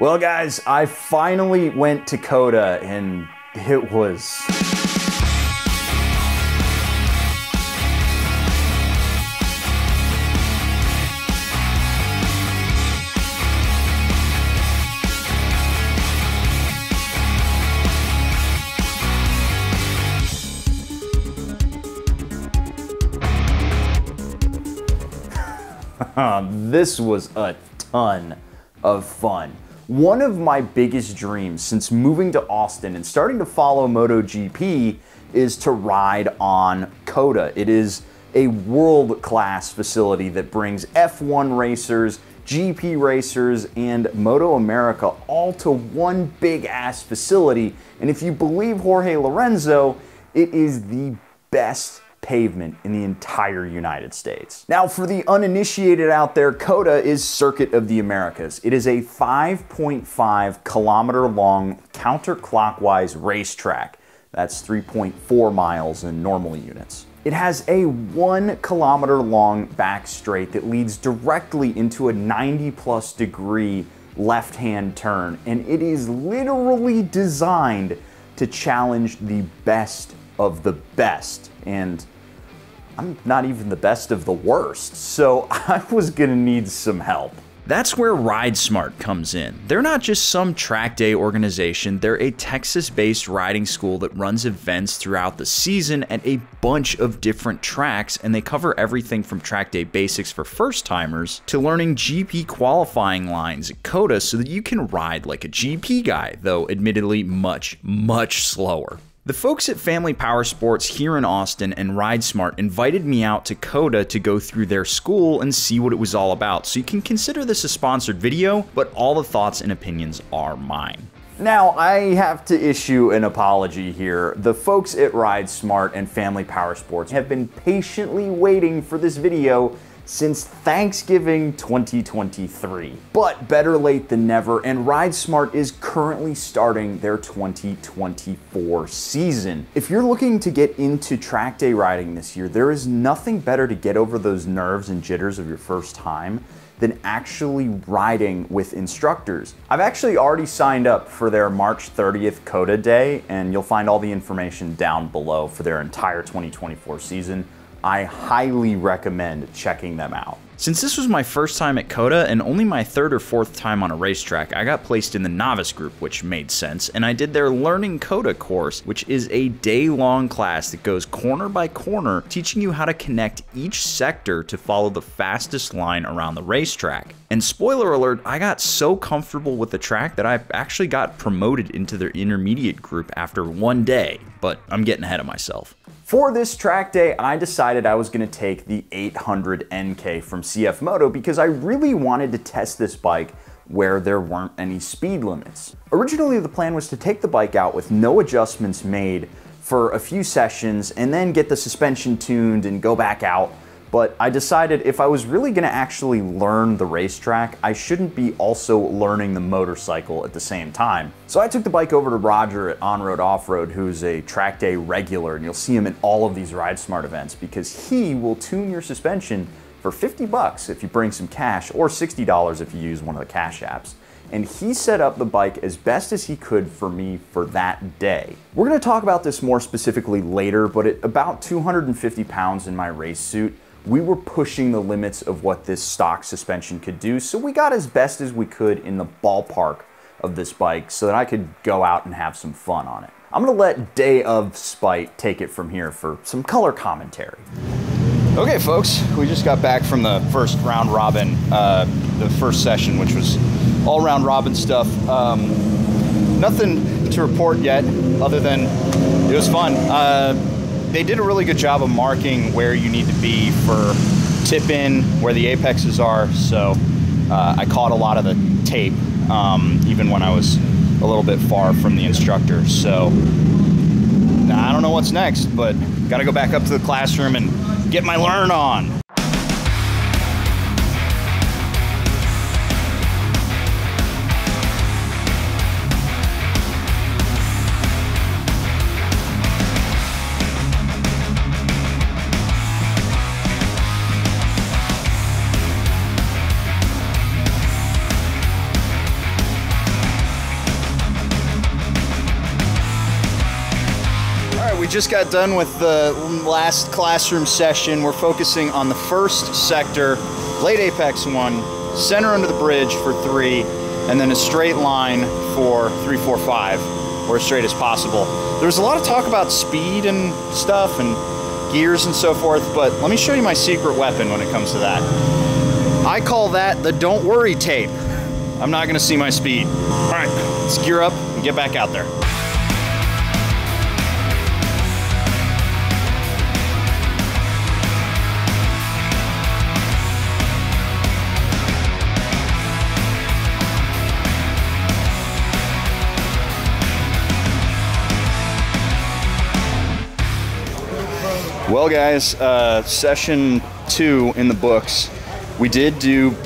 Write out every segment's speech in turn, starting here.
Well guys, I finally went to COTA and it was... This was a ton of fun. One of my biggest dreams since moving to Austin and starting to follow MotoGP is to ride on COTA. It is a world-class facility that brings F1 racers, GP racers, and Moto America all to one big-ass facility. And if you believe Jorge Lorenzo, it is the best pavement in the entire United States. Now, for the uninitiated out there, COTA is Circuit of the Americas. It is a 5.5 kilometer long counterclockwise racetrack. That's 3.4 miles in normal units. It has a 1 kilometer long back straight that leads directly into a 90+ degree left-hand turn, and it is literally designed to challenge the best of the best. And I'm not even the best of the worst, so I was gonna need some help. That's where RideSmart comes in. They're not just some track day organization, they're a Texas-based riding school that runs events throughout the season at a bunch of different tracks, and they cover everything from track day basics for first-timers to learning GP qualifying lines at COTA so that you can ride like a GP guy, though admittedly much, much slower. The folks at Family Power Sports here in Austin and RideSmart invited me out to COTA to go through their school and see what it was all about, so you can consider this a sponsored video, but all the thoughts and opinions are mine. Now, I have to issue an apology here. The folks at RideSmart and Family Power Sports have been patiently waiting for this video since Thanksgiving 2023. But better late than never, and RideSmart is currently starting their 2024 season. If you're looking to get into track day riding this year, there is nothing better to get over those nerves and jitters of your first time than actually riding with instructors. I've actually already signed up for their March 30th COTA day, and you'll find all the information down below for their entire 2024 season. I highly recommend checking them out. Since this was my first time at COTA and only my third or fourth time on a racetrack, I got placed in the novice group, which made sense, and I did their Learning COTA course, which is a day-long class that goes corner by corner, teaching you how to connect each sector to follow the fastest line around the racetrack. And spoiler alert, I got so comfortable with the track that I actually got promoted into their intermediate group after one day, but I'm getting ahead of myself. For this track day, I decided I was going to take the 800 NK from CF Moto because I really wanted to test this bike where there weren't any speed limits. Originally, the plan was to take the bike out with no adjustments made for a few sessions and then get the suspension tuned and go back out. But I decided if I was really going to actually learn the racetrack, I shouldn't be also learning the motorcycle at the same time. So I took the bike over to Roger at On-Road Off-Road, who's a track day regular, and you'll see him in all of these RideSmart events because he will tune your suspension for 50 bucks if you bring some cash, or $60 if you use one of the cash apps. And he set up the bike as best as he could for me for that day. We're going to talk about this more specifically later, but at about 250 pounds in my race suit, we were pushing the limits of what this stock suspension could do, so we got as best as we could in the ballpark of this bike so that I could go out and have some fun on it. I'm gonna let Day of Spite take it from here for some color commentary. Okay folks, we just got back from the first round robin, the first session, which was all round robin stuff. Nothing to report yet, other than it was fun. They did a really good job of marking where you need to be for tip in, where the apexes are, so I caught a lot of the tape, even when I was a little bit far from the instructor. So I don't know what's next, but gotta go back up to the classroom and get my learn on. just got done with the last classroom session. We're focusing on the first sector, late apex 1, center under the bridge for 3, and then a straight line for 3, 4, 5, or as straight as possible. There was a lot of talk about speed and stuff and gears and so forth, but let me show you my secret weapon when it comes to that. I call that the don't worry tape. I'm not gonna see my speed. All right, let's gear up and get back out there. Well guys, session 2 in the books. We did do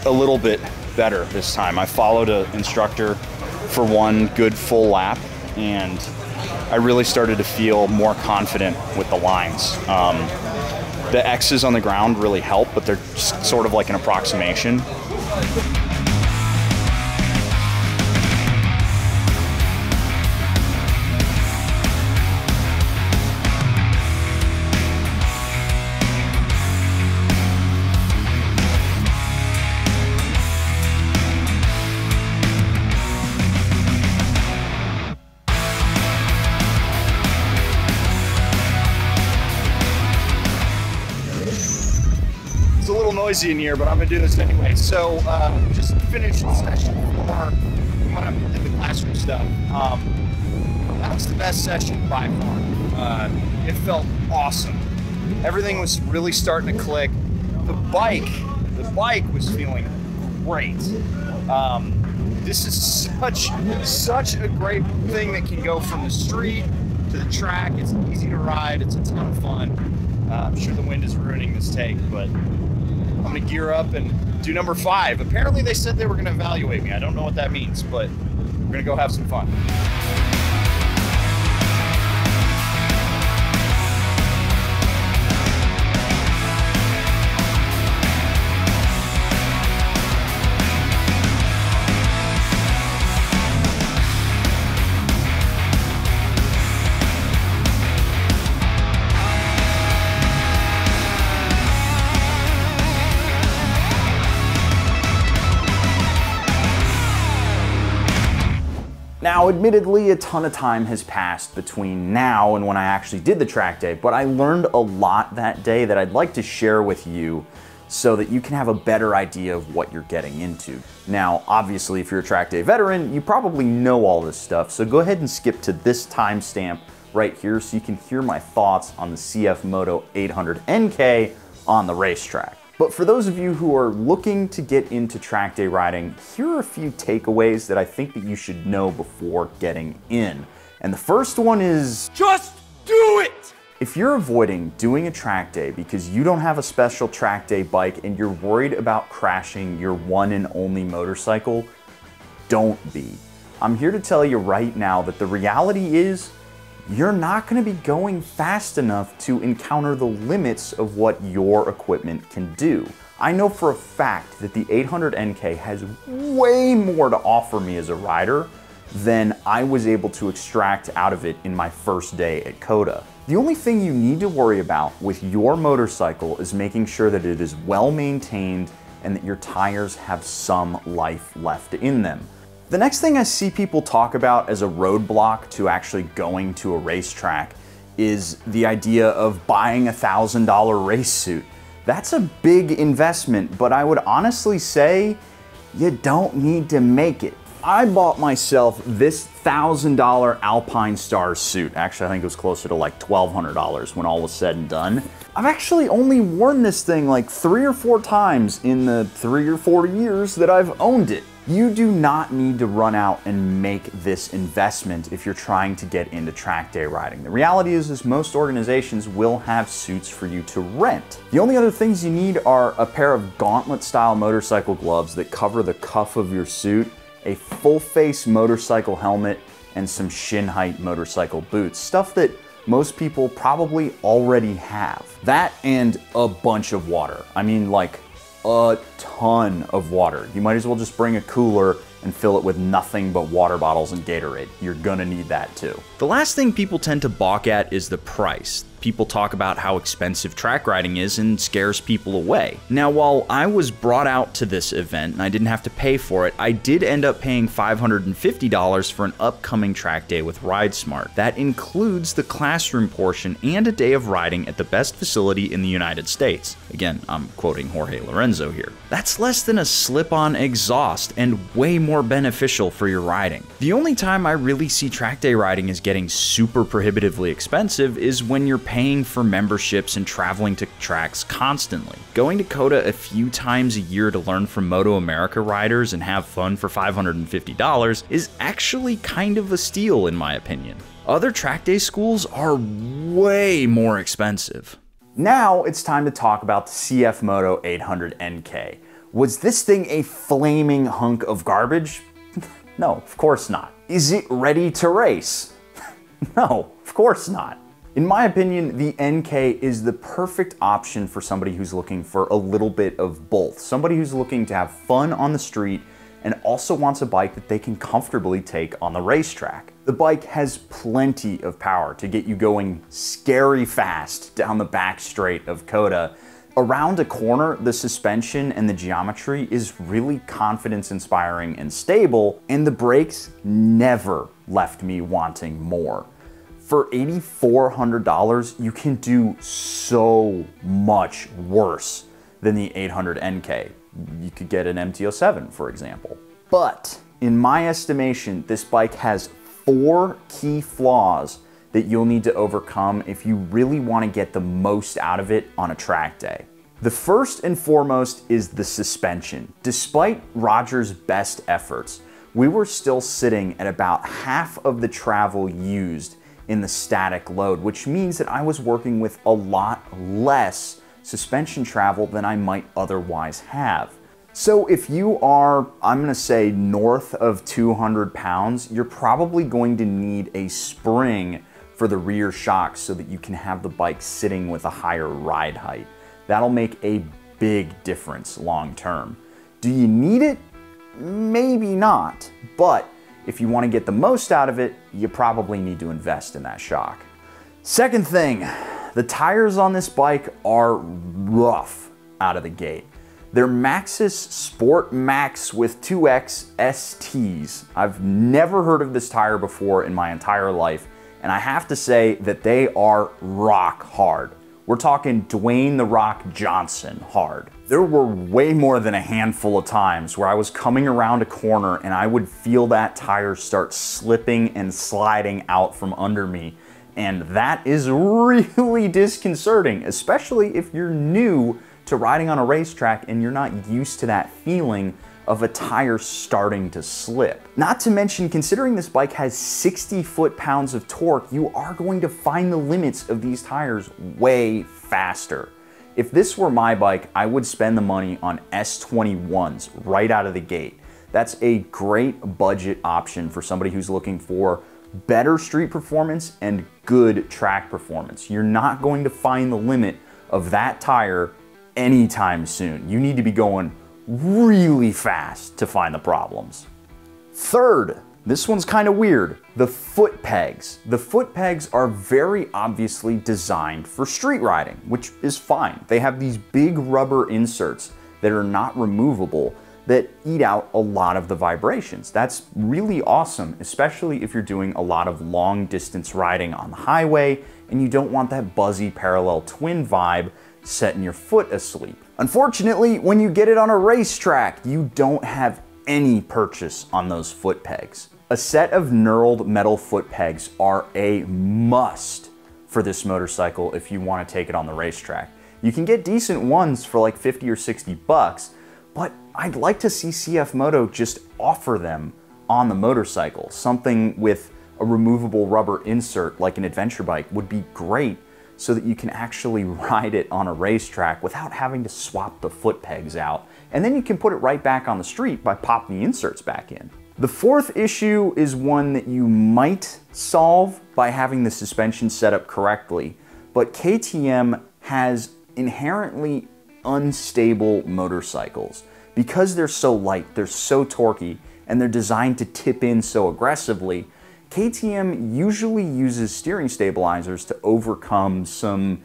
a little bit better this time. I followed an instructor for one good full lap, and I really started to feel more confident with the lines. The X's on the ground really help, but they're just sort of like an approximation. It's a little noisy in here, but I'm gonna do this anyway. So just finished session 4 in the classroom stuff. That was the best session by far. It felt awesome. Everything was really starting to click. The bike was feeling great. This is such a great thing that can go from the street to the track. It's easy to ride. It's a ton of fun. I'm sure the wind is ruining this take, but I'm gonna gear up and do number 5. Apparently they said they were gonna evaluate me. I don't know what that means, but we're gonna go have some fun. Now, admittedly, a ton of time has passed between now and when I actually did the track day, but I learned a lot that day that I'd like to share with you so that you can have a better idea of what you're getting into. Now, obviously, if you're a track day veteran, you probably know all this stuff, so go ahead and skip to this timestamp right here so you can hear my thoughts on the CF Moto 800 NK on the racetrack. But for those of you who are looking to get into track day riding, here are a few takeaways that I think that you should know before getting in. And the first one is, just do it! If you're avoiding doing a track day because you don't have a special track day bike and you're worried about crashing your one and only motorcycle, don't be. I'm here to tell you right now that the reality is, you're not going to be going fast enough to encounter the limits of what your equipment can do. I know for a fact that the 800 NK has way more to offer me as a rider than I was able to extract out of it in my first day at COTA. The only thing you need to worry about with your motorcycle is making sure that it is well maintained and that your tires have some life left in them. The next thing I see people talk about as a roadblock to actually going to a racetrack is the idea of buying a $1,000 race suit. That's a big investment, but I would honestly say you don't need to make it. I bought myself this $1,000 Alpinestars suit. Actually, I think it was closer to like $1,200 when all was said and done. I've actually only worn this thing like 3 or 4 times in the 3 or 4 years that I've owned it. You do not need to run out and make this investment if you're trying to get into track day riding. The reality is most organizations will have suits for you to rent. The only other things you need are a pair of gauntlet-style motorcycle gloves that cover the cuff of your suit, a full-face motorcycle helmet, and some shin-height motorcycle boots. Stuff that most people probably already have. That and a bunch of water. I mean, like, a ton of water. You might as well just bring a cooler and fill it with nothing but water bottles and Gatorade. You're gonna need that too. The last thing people tend to balk at is the price. People talk about how expensive track riding is and scares people away. Now, while I was brought out to this event and I didn't have to pay for it, I did end up paying $550 for an upcoming track day with RideSmart. That includes the classroom portion and a day of riding at the best facility in the United States. Again, I'm quoting Jorge Lorenzo here. That's less than a slip-on exhaust and way more beneficial for your riding. The only time I really see track day riding as getting super prohibitively expensive is when you're paying for memberships and traveling to tracks constantly. Going to COTA a few times a year to learn from Moto America riders and have fun for $550 is actually kind of a steal in my opinion. Other track day schools are way more expensive. Now it's time to talk about the CF Moto 800 NK. Was this thing a flaming hunk of garbage? No, of course not. Is it ready to race? No, of course not. In my opinion, the NK is the perfect option for somebody who's looking for a little bit of both. Somebody who's looking to have fun on the street and also wants a bike that they can comfortably take on the racetrack. The bike has plenty of power to get you going scary fast down the back straight of COTA. Around a corner, the suspension and the geometry is really confidence inspiring and stable, and the brakes never left me wanting more. For $8,400, you can do so much worse than the 800 NK. You could get an MT-07, for example. But in my estimation, this bike has 4 key flaws that you'll need to overcome if you really want to get the most out of it on a track day. The first and foremost is the suspension. Despite Roger's best efforts, we were still sitting at about half of the travel used in the static load, which means that I was working with a lot less suspension travel than I might otherwise have. So if you are, I'm gonna say north of 200 pounds, you're probably going to need a spring for the rear shocks so that you can have the bike sitting with a higher ride height. That'll make a big difference long term. Do you need it? Maybe not, but if you want to get the most out of it, you probably need to invest in that shock. Second thing, the tires on this bike are rough out of the gate. They're Maxxis Sport Max with 2X STs. I've never heard of this tire before in my entire life, and I have to say that they are rock hard. We're talking Dwayne "The Rock" Johnson hard. There were way more than a handful of times where I was coming around a corner and I would feel that tire start slipping and sliding out from under me. And that is really disconcerting, especially if you're new to riding on a racetrack and you're not used to that feeling of a tire starting to slip. Not to mention, considering this bike has 60 foot-pounds of torque, you are going to find the limits of these tires way faster. If this were my bike, I would spend the money on S21s right out of the gate. That's a great budget option for somebody who's looking for better street performance and good track performance. You're not going to find the limit of that tire anytime soon. You need to be going really fast to find the problems. Third, this one's kind of weird, the foot pegs. The foot pegs are very obviously designed for street riding, which is fine. They have these big rubber inserts that are not removable that eat out a lot of the vibrations. That's really awesome, especially if you're doing a lot of long distance riding on the highway and you don't want that buzzy parallel twin vibe setting your foot asleep. Unfortunately, when you get it on a racetrack, you don't have any purchase on those foot pegs. A set of knurled metal foot pegs are a must for this motorcycle if you want to take it on the racetrack. You can get decent ones for like 50 or 60 bucks, but I'd like to see CF Moto just offer them on the motorcycle. Something with a removable rubber insert like an adventure bike would be great, so that you can actually ride it on a racetrack without having to swap the foot pegs out. And then you can put it right back on the street by popping the inserts back in. The fourth issue is one that you might solve by having the suspension set up correctly, but KTM has inherently unstable motorcycles. Because they're so light, they're so torquey, and they're designed to tip in so aggressively, KTM usually uses steering stabilizers to overcome some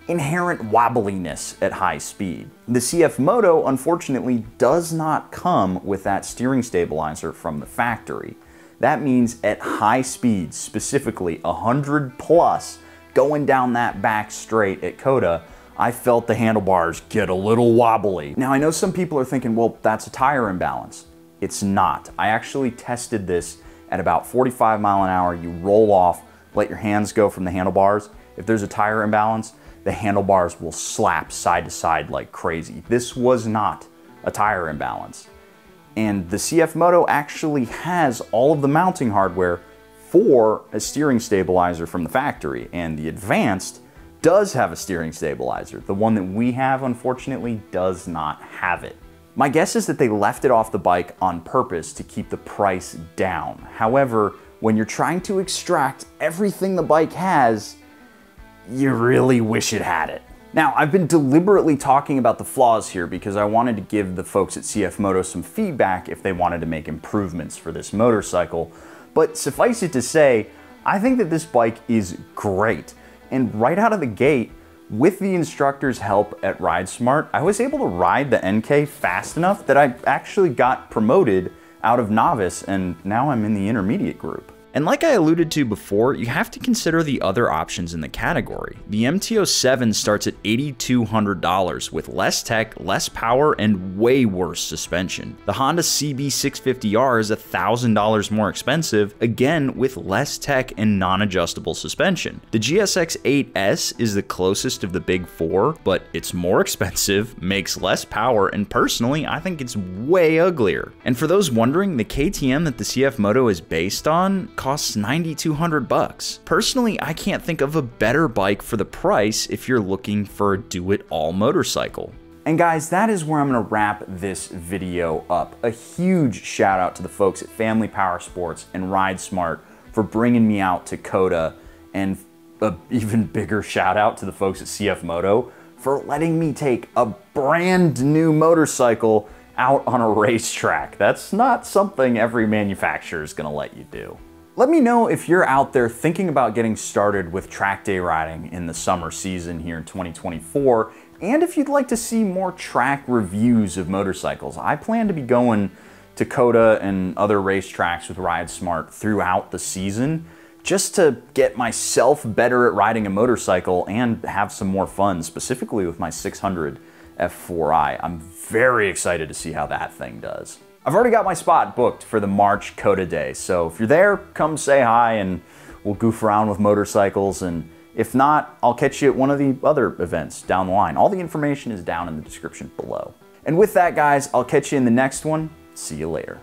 inherent wobbliness at high speed. The CF Moto, unfortunately, does not come with that steering stabilizer from the factory. That means at high speeds, specifically 100 plus, going down that back straight at COTA, I felt the handlebars get a little wobbly. Now I know some people are thinking, well, that's a tire imbalance. It's not. I actually tested this at about 45 mile an hour. You roll off, let your hands go from the handlebars. If there's a tire imbalance, the handlebars will slap side to side like crazy. This was not a tire imbalance. And the CF Moto actually has all of the mounting hardware for a steering stabilizer from the factory, and the Advanced does have a steering stabilizer. The one that we have, unfortunately, does not have it. My guess is that they left it off the bike on purpose to keep the price down. However, when you're trying to extract everything the bike has, you really wish it had it. Now, I've been deliberately talking about the flaws here because I wanted to give the folks at CF Moto some feedback if they wanted to make improvements for this motorcycle. But suffice it to say, I think that this bike is great. And right out of the gate, with the instructor's help at RideSmart, I was able to ride the NK fast enough that I actually got promoted out of novice, and now I'm in the intermediate group. And like I alluded to before, you have to consider the other options in the category. The MT-07 starts at $8,200 with less tech, less power, and way worse suspension. The Honda CB650R is $1,000 more expensive, again with less tech and non-adjustable suspension. The GSX-8S is the closest of the big four, but it's more expensive, makes less power, and personally, I think it's way uglier. And for those wondering, the KTM that the CF Moto is based on costs $9,200. Personally, I can't think of a better bike for the price if you're looking for a do-it-all motorcycle. And guys, that is where I'm gonna wrap this video up. A huge shout out to the folks at Family Power Sports and RideSmart for bringing me out to COTA, and an even bigger shout out to the folks at CF Moto for letting me take a brand new motorcycle out on a racetrack. That's not something every manufacturer is gonna let you do. Let me know if you're out there thinking about getting started with track day riding in the summer season here in 2024, and if you'd like to see more track reviews of motorcycles. I plan to be going to COTA and other racetracks with RideSmart throughout the season, just to get myself better at riding a motorcycle and have some more fun, specifically with my 600 F4i. I'm very excited to see how that thing does. I've already got my spot booked for the March COTA day, so if you're there, come say hi and we'll goof around with motorcycles, and if not, I'll catch you at one of the other events down the line. All the information is down in the description below. And with that, guys, I'll catch you in the next one. See you later.